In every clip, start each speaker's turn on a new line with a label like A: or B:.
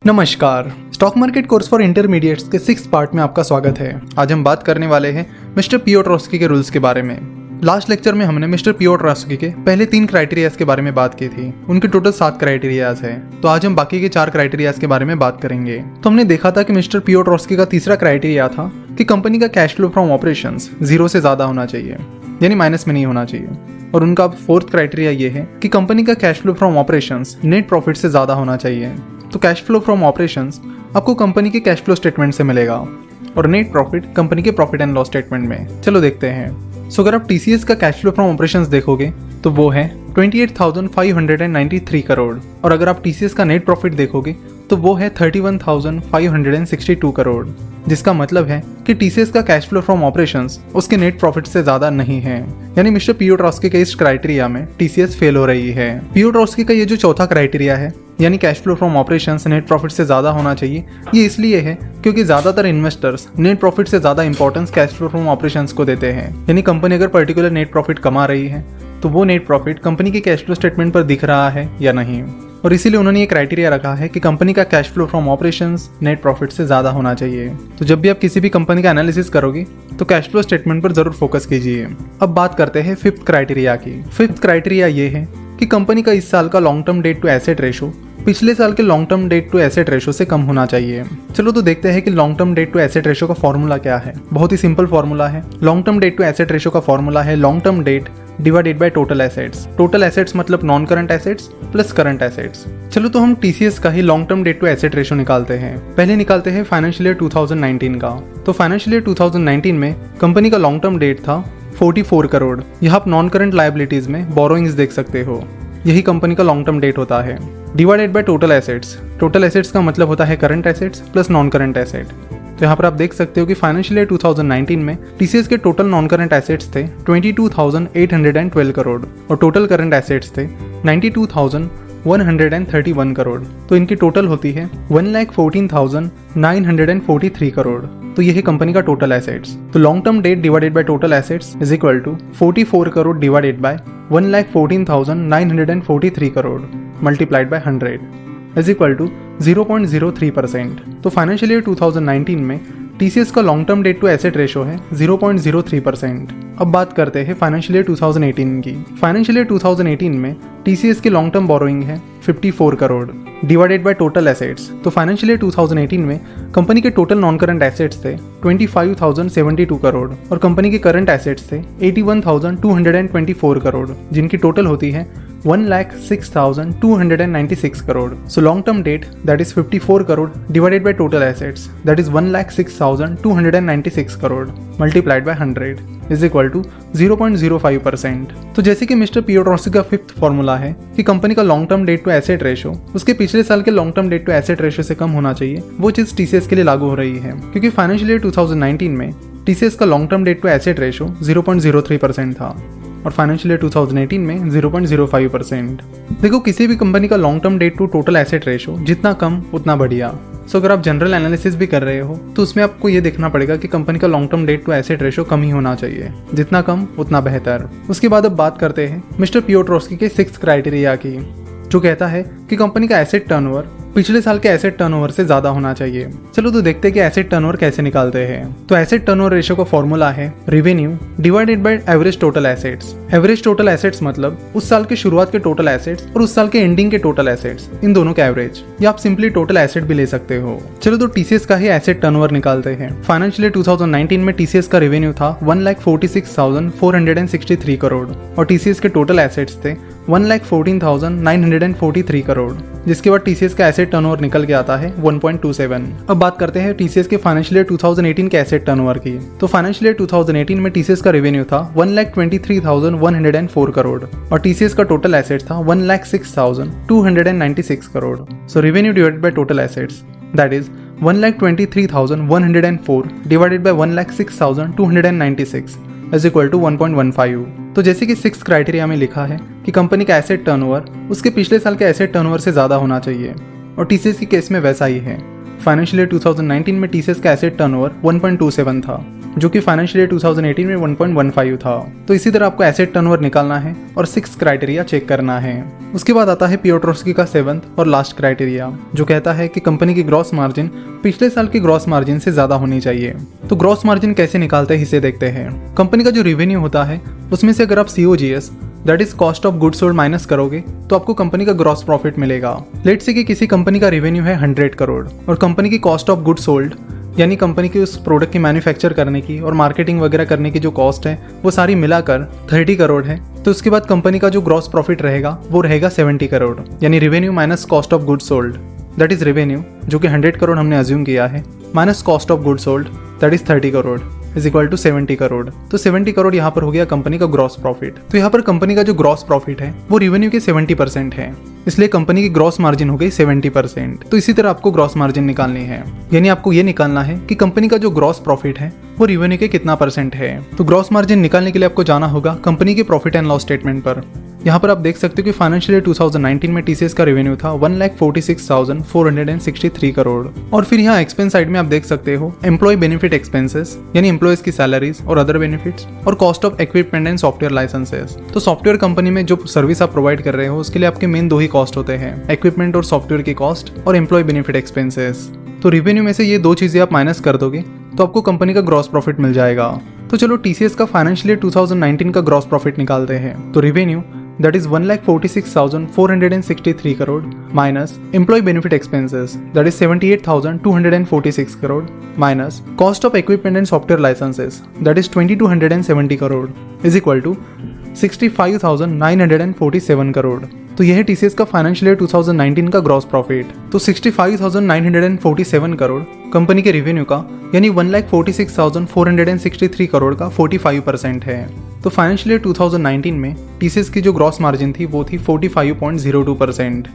A: नमस्कार, stock market course for intermediates के 6th part में आपका स्वागत है। आज हम बात करने वाले हैं मिस्टर पियोट्रोस्की के रूल्स के बारे में। लास्ट लेक्चर में हमने मिस्टर पियोट्रोस्की के पहले 3 क्राइटेरियाज के बारे में बात की थी। उनके टोटल 7 क्राइटेरियाज है, तो आज हम बाकी के 4 क्राइटेरियाज के बारे में बात करेंगे। तो हमने देखा था कि मिस्टर पियोट्रोस्की का तीसरा क्राइटेरिया था कि कंपनी का कैश फ्लो फ्रॉम ऑपरेशंस 0 से ज्यादा होना चाहिए, यानी माइनस में नहीं होना चाहिए। और उनका 4th क्राइटेरिया ये है कि कंपनी का cash flow from operations net profit से ज्यादा होना चाहिए। तो कैश फ्लो फ्रॉम ऑपरेशंस आपको कंपनी के कैश फ्लो स्टेटमेंट से मिलेगा और नेट प्रॉफिट कंपनी के प्रॉफिट एंड लॉस स्टेटमेंट में। चलो देखते हैं। सो अगर आप टीसीएस का कैश फ्लो फ्रॉम ऑपरेशंस देखोगे तो वो है 28,593 करोड़, और अगर आप टीसीएस का नेट प्रॉफिट देखोगे तो वो है 31,562 करोड़, जिसका मतलब है कि टीसीएस का कैश फ्लो फ्रॉम ऑपरेशंस उसके नेट प्रॉफिट से ज्यादा नहीं है। यानी मिस्टर पियोट्रोस्की के इस क्राइटेरिया में टीसीएस फेल हो रही है। पियोट्रोस्की का ये जो चौथा क्राइटेरिया है, यानी cash flow from operations net profit से ज्यादा होना चाहिए, ये इसलिए है क्योंकि ज्यादातर इन्वेस्टर्स नेट प्रॉफिट से ज्यादा importance cash flow from operations को देते हैं। यानी कंपनी अगर पर्टिकुलर नेट प्रॉफिट कमा रही है तो वो नेट प्रॉफिट कंपनी के कैश फ्लो स्टेटमेंट पर दिख रहा है या नहीं, और इसीलिए उन्होंने ये क्राइटेरिया रखा है कि कंपनी का cash flow from operations net profit से ज्यादा होना चाहिए। तो जब भी आप किसी भी कंपनी का एनालिसिस करोगे तो कैश फ्लो स्टेटमेंट पर जरूर फोकस कीजिए। अब बात करते हैं 5th क्राइटेरिया की। 5th क्राइटेरिया ये है कि कंपनी का इस साल का long term debt to asset ratio पिछले साल के long term debt to asset ratio से कम होना चाहिए। चलो तो देखते हैं कि long term debt to asset ratio का फॉर्मूला क्या है। बहुत ही सिंपल फॉर्मूला है। Long term debt to asset ratio का फॉर्मूला है long term debt divided by total assets. Total assets मतलब non current assets plus current assets. चलो तो हम टीसीएस का ही long term debt to asset ratio निकालते हैं। पहले निकालते हैं फाइनेंशियल ईयर 2019 का। तो फाइनेंशियल ईयर 2019 में कंपनी का लॉन्ग टर्म डेट था 44 करोड़। यहाँ आप नॉन करंट लायबिलिटीज में बोरोइंग्स देख सकते हो, यही कंपनी का लॉन्ग टर्म डेट होता है। Divided by total assets. Total assets का मतलब होता है current assets plus non current asset. तो यहाँ पर आप देख सकते हो कि फाइनेंशियल ईयर 2019 में टीसीएस के टोटल नॉन करंट एसेट्स थे 22,812 करोड़ और टोटल करंट एसेट्स थे 92,131 करोड़। तो इनकी टोटल होती है 1,14,943 करोड़। तो यह है कंपनी का टोटल एसेट्स। तो long term debt divided by total assets is equal to 44 crore divided by 1,14,943 crore multiplied by 100 is equal to 0.03%। तो फाइनेंशियल ईयर 2019 में टीसीएस का long term debt to asset ratio है 0.03%। अब बात करते हैं फाइनेंशियल ईयर 2018 की। फाइनेंशियल ईयर 2018 में टीसीएस की लॉन्ग टर्म बोरोइंग है 54 crore divided by total assets. तो फाइनेंशियल ईयर 2018 में कंपनी के टोटल नॉन करंट एसेट्स थे 25,072 करोड़ और कंपनी के करंट एसेट्स थे 81,224 करोड़, जिनकी टोटल होती है 1,06,296 crore. So long term debt that is 54 crore divided by total assets that is 1,06,296 crore multiplied by 100 is equal to 0.05%। तो जैसे कि मिस्टर पियोट्रोस्की का 5th फॉर्मूला है कि कंपनी का long term debt to asset ratio उसके पिछले साल के long term debt to asset ratio से कम होना चाहिए, वो चीज टीसीएस के लिए लागू हो रही है, क्योंकि फाइनेंशियल ईयर 2019 में टीसीएस का long term debt to asset ratio 0.03% था और फाइनेंशियल ईयर 2018 में 0.05%। देखो, किसी भी कंपनी का long term debt to total asset ratio जितना कम उतना बढ़िया। सो अगर आप जनरल एनालिसिस भी कर रहे हो तो उसमें आपको ये देखना पड़ेगा कि कंपनी का long term debt to asset ratio कम ही होना चाहिए, जितना कम उतना बेहतर। उसके बाद अब बात करते हैं मिस्टर पियोट्रोस्की के 6th क्राइटेरिया की, जो कहता है कि कंपनी का एसेट टर्नओवर पिछले साल के एसेट टर्नओवर से ज्यादा होना चाहिए। चलो तो देखते हैं कि एसेट टर्नओवर कैसे निकालते हैं। तो एसेट टर्नओवर रेशियो का फॉर्मूला है revenue divided by average total assets. Average total assets मतलब उस साल के शुरुआत के टोटल एसेट्स और उस साल के एंडिंग के टोटल एसेट्स, इन दोनों का एवरेज, या आप सिंपली टोटल एसेट भी ले सकते हो। चलो तो टीसीएस का ही एसेट टर्नओवर निकालते हैं। फाइनेंशियल ईयर 2019 में टीसीएस का रेवेन्यू था 1,46,463 करोड़ और टीसीएस के टोटल एसेट्स थे 1,14,943 करोड़, जिसके बाद टीसीएस का एसेट टर्नओवर निकल के आता है 1.27। अब बात करते हैं टीसीएस के फाइनेंशियल ईयर 2018 के एसेट टर्नओवर की। तो फाइनेंशियल ईयर 2018 में टीसीएस का रेवेन्यू था 1,23,104 करोड़ और टीसीएस का टोटल एसेट्स था 1,06,296 crore. So revenue divided by total assets that is 1,23,104 divided by 1,06,296 is equal to 1.15। तो जैसे कि 6th क्राइटेरिया में लिखा है कि कंपनी का एसेट टर्नओवर उसके पिछले साल के एसेट टर्नओवर से ज्यादा होना चाहिए, और टीसीएस के केस में वैसा ही है। फाइनेंशियल ईयर 2019 में टीसीएस का एसेट टर्नओवर 1.27 था जो कि फाइनेंशियल ईयर 2018 में 1.15 था। तो इसी तरह आपको एसेट टर्नओवर निकालना है और 6 क्राइटेरिया चेक करना है। उसके बाद आता है पियोट्रोस्की का 7th और लास्ट क्राइटेरिया, जो कहता है कि कंपनी की ग्रॉस मार्जिन पिछले साल की ग्रॉस मार्जिन से ज्यादा होनी चाहिए। तो ग्रॉस मार्जिन कैसे निकालते हैं इसे देखते हैं। कंपनी का जो रेवेन्यू होता है उसमें से अगर आप COGS that is cost of goods sold minus करोगे तो आपको कंपनी का ग्रॉस प्रॉफिट मिलेगा। लेट्स से कि किसी कंपनी का रेवेन्यू है 100 करोड़ और कंपनी की कॉस्ट ऑफ गुड्स सोल्ड यानी कंपनी की उस प्रोडक्ट की मैन्युफैक्चर करने की और मार्केटिंग वगैरह करने की जो कॉस्ट है वो सारी मिलाकर 30 करोड़ है। तो उसके बाद कंपनी का जो ग्रॉस प्रॉफिट रहेगा वो रहेगा 70 करोड़, यानी revenue minus cost of goods sold that is revenue जो कि 100 करोड़ हमने अज्यूम किया है minus cost of goods sold that is 30 crore is equal to 70 crore. तो 70 करोड़ यहाँ पर हो गया कंपनी का ग्रॉस प्रॉफिट। तो यहाँ पर कंपनी का जो ग्रॉस प्रॉफिट है वो रेवेन्यू के 70% है, इसलिए कंपनी की ग्रॉस मार्जिन हो गई 70%। तो इसी तरह आपको ग्रॉस मार्जिन निकालनी है, यानी आपको ये निकालना है कि कंपनी का जो ग्रॉस प्रॉफिट है वो रेवेन्यू के कितना % है। तो ग्रॉस मार्जिन निकालने के लिए आपको जाना होगा कंपनी के प्रॉफिट एंड लॉस स्टेटमेंट पर। यहाँ पर आप देख सकते हो कि फाइनेंशियल ईयर 2019 में TCS का रेवेन्यू था 1,46,463 करोड़। और फिर यहाँ एक्सपेंस साइड में आप देख सकते हो एम्प्लॉय बेनिफिट एक्सपेंसेस यानी एम्प्लॉयज की सैलरीज और अदर बेनिफिट्स और cost of equipment and software licences. तो सॉफ्टवेयर कंपनी में जो सर्विस आप प्रोवाइड कर रहे हो उसके लिए आपके मेन 2 ही कॉस्ट होते हैं, इक्विपमेंट और सॉफ्टवेयर की कॉस्ट और एम्प्लॉय बेनिफिट एक्सपेंसेस। तो रेवेन्यू में से ये 2 चीजें आप माइनस कर दोगे तो आपको कंपनी का ग्रॉस प्रॉफिट मिल जाएगा। तो चलो TCS का फाइनेंशियल ईयर 2019 का ग्रॉस प्रॉफिट निकालते हैं। तो revenue that is 1,46,463 crore minus employee benefit expenses that is 78,246 crore minus cost of equipment and software licenses that is 2,270 crore is equal to 65,947 crore. तो यह है TCS का फाइनेंशियल ईयर 2019 का gross profit. तो 65,947 crore company के रेवेन्यू का यानी 1,46,463 करोड़ का 45% है। तो फाइनेंशियल ईयर 2019 में TCS की जो ग्रॉस मार्जिन थी वो थी 45.02%।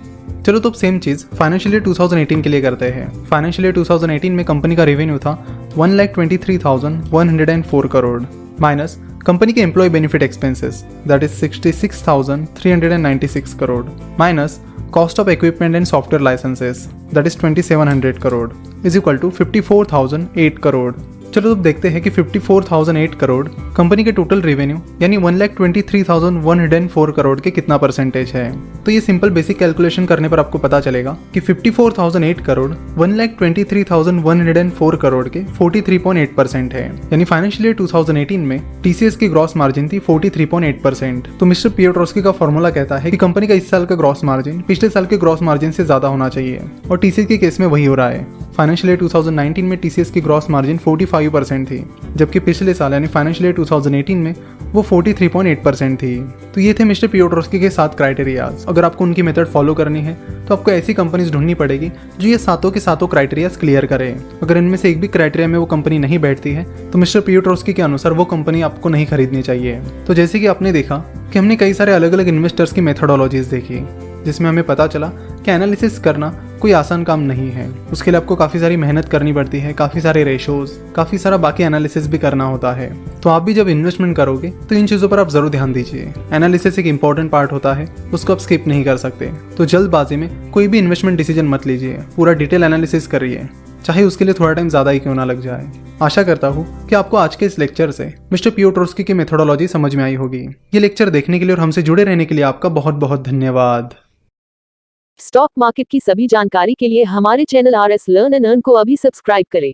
A: चलो तो अब सेम चीज फाइनेंशियल ईयर 2018 के लिए करते हैं। फाइनेंशियल ईयर 2018 में कंपनी का रेवेन्यू था 1,23,104 करोड़ माइनस कंपनी के employee benefit expenses that is 66,396 crore minus cost of equipment and software licences that is 2,700 crore is equal to 54,008 crore. चलो अब देखते हैं कि 54,008 करोड़ कंपनी के टोटल रेवेन्यू यानी 1,23,104 करोड़ के कितना परसेंटेज है। तो ये सिंपल बेसिक कैलकुलेशन करने पर आपको पता चलेगा कि 54,008 करोड़ 1,23,104 करोड़ के 43.8% है। यानी फाइनेंशियल ईयर 2018 में TCS की ग्रॉस मार्जिन थी 43.8%। तो मिस्टर पियोट्रोस्की का फॉर्मूला कहता है कि कंपनी का इस साल का ग्रॉस मार्जिन पिछले साल के ग्रॉस मार्जिन से ज्यादा होना चाहिए और TCS के केस में वही हो रहा है। फाइनेंशियल ईयर 2019 में TCS की ग्रॉस मार्जिन 45% थी, जबकि पिछले साल यानी फाइनेंशियल ईयर 2018 में वो 43.8% थी। तो ये थे मिस्टर पियोट्रोस्की के 7 क्राइटेरियाज। अगर आपको उनकी मेथड फॉलो करनी है तो आपको ऐसी कंपनीज ढूंढनी पड़ेगी जो ये सातों के सातों क्राइटेरियाज क्लियर करे। अगर इनमें से एक भी क्राइटेरिया में वो कंपनी नहीं बैठती है तो मिस्टर पियोट्रोस्की के अनुसार वो कंपनी आपको नहीं खरीदनी चाहिए। तो जैसे कि आपने देखा कि हमने कई सारे अलग अलग इन्वेस्टर्स की मेथोडोलॉजीज देखी, जिसमें हमें पता चला कि एनालिसिस करना कोई आसान काम नहीं है। उसके लिए आपको काफ़ी सारी मेहनत करनी पड़ती है, काफ़ी सारे रेशोज, काफ़ी सारा बाकी एनालिसिस भी करना होता है। तो आप भी जब इन्वेस्टमेंट करोगे तो इन चीज़ों पर आप ज़रूर ध्यान दीजिए। एनालिसिस एक इंपॉर्टेंट पार्ट होता है, उसको आप स्किप नहीं कर सकते। तो जल्दबाजी में कोई भी इन्वेस्टमेंट डिसीजन मत लीजिए, पूरा डिटेल एनालिसिस करिए, चाहे उसके लिए थोड़ा टाइम ज़्यादा ही क्यों ना लग जाए। आशा करता हूँ कि आपको आज के इस लेक्चर से मिस्टर पियोट्रोस्की की मेथोडोलॉजी समझ में आई होगी। ये लेक्चर देखने के लिए और हमसे जुड़े रहने के लिए आपका बहुत बहुत धन्यवाद।
B: स्टॉक मार्केट की सभी जानकारी के लिए हमारे channel RS learn and earn को अभी सब्सक्राइब करें।